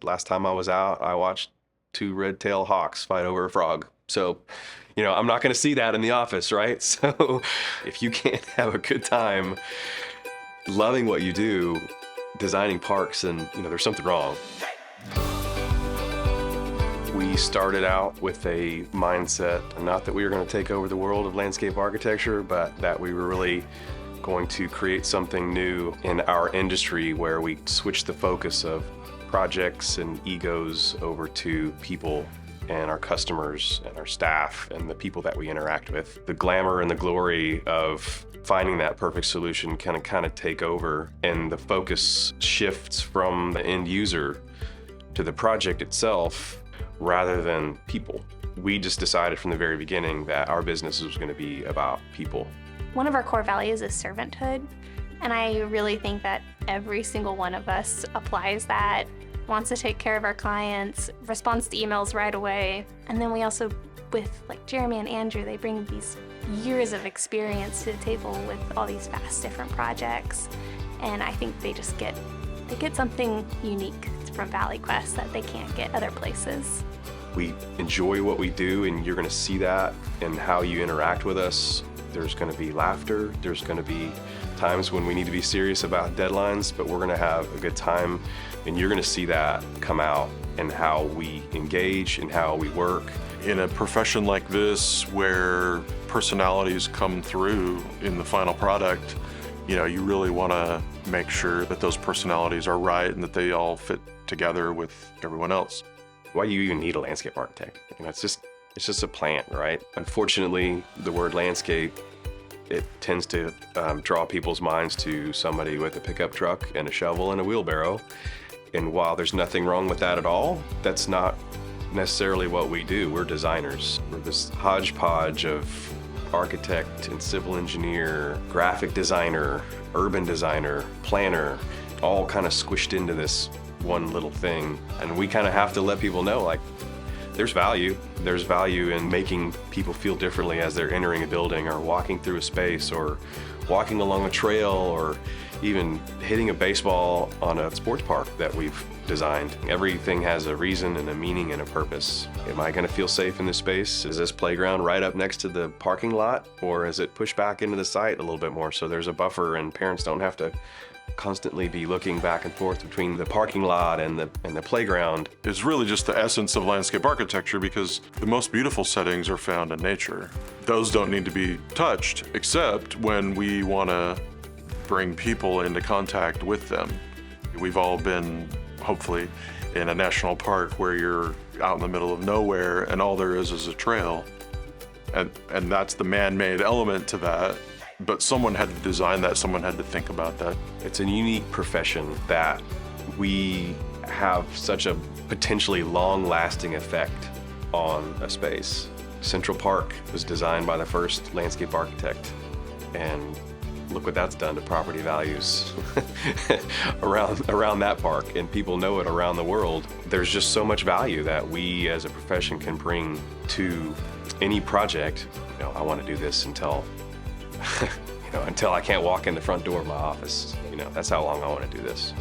Last time I was out, I watched two red-tailed hawks fight over a frog. So, I'm not going to see that in the office, right? So if you can't have a good time loving what you do, designing parks, and there's something wrong. We started out with a mindset, not that we were going to take over the world of landscape architecture, but that we were really going to create something new in our industry where we switched the focus of projects and egos over to people and our customers and our staff and the people that we interact with. The glamour and the glory of finding that perfect solution can kind of take over, and the focus shifts from the end user to the project itself rather than people. We just decided from the very beginning that our business was going to be about people. One of our core values is servanthood, and I really think that every single one of us applies that, wants to take care of our clients, responds to emails right away. And then we also, with like Jeremy and Andrew, they bring these years of experience to the table with all these vast different projects. And I think they get something unique from Valley Quest that they can't get other places. We enjoy what we do, and you're going to see that in how you interact with us. There's going to be laughter. There's going to be times when we need to be serious about deadlines, but we're going to have a good time, and you're going to see that come out in how we engage and how we work. In a profession like this, where personalities come through in the final product, you really want to make sure that those personalities are right and that they all fit together with everyone else. Why do you even need a landscape architect? It's just a plant, right? Unfortunately, the word landscape, it tends to draw people's minds to somebody with a pickup truck and a shovel and a wheelbarrow. And while there's nothing wrong with that at all, that's not necessarily what we do. We're designers. We're this hodgepodge of architect and civil engineer, graphic designer, urban designer, planner, all kind of squished into this one little thing. And we kind of have to let people know, like, there's value. There's value in making people feel differently as they're entering a building or walking through a space or walking along a trail or even hitting a baseball on a sports park that we've designed. Everything has a reason and a meaning and a purpose. Am I going to feel safe in this space? Is this playground right up next to the parking lot, or is it pushed back into the site a little bit more so there's a buffer and parents don't have to constantly be looking back and forth between the parking lot and the playground? It's really just the essence of landscape architecture, because the most beautiful settings are found in nature. Those don't need to be touched, except when we want to bring people into contact with them. We've all been, hopefully, in a national park where you're out in the middle of nowhere and all there is a trail. And that's the man-made element to that. But someone had to design that, someone had to think about that. It's a unique profession that we have such a potentially long-lasting effect on a space. Central Park was designed by the first landscape architect, and look what that's done to property values around that park, and people know it around the world. There's just so much value that we as a profession can bring to any project. I want to do this until until I can't walk in the front door of my office. That's how long I want to do this.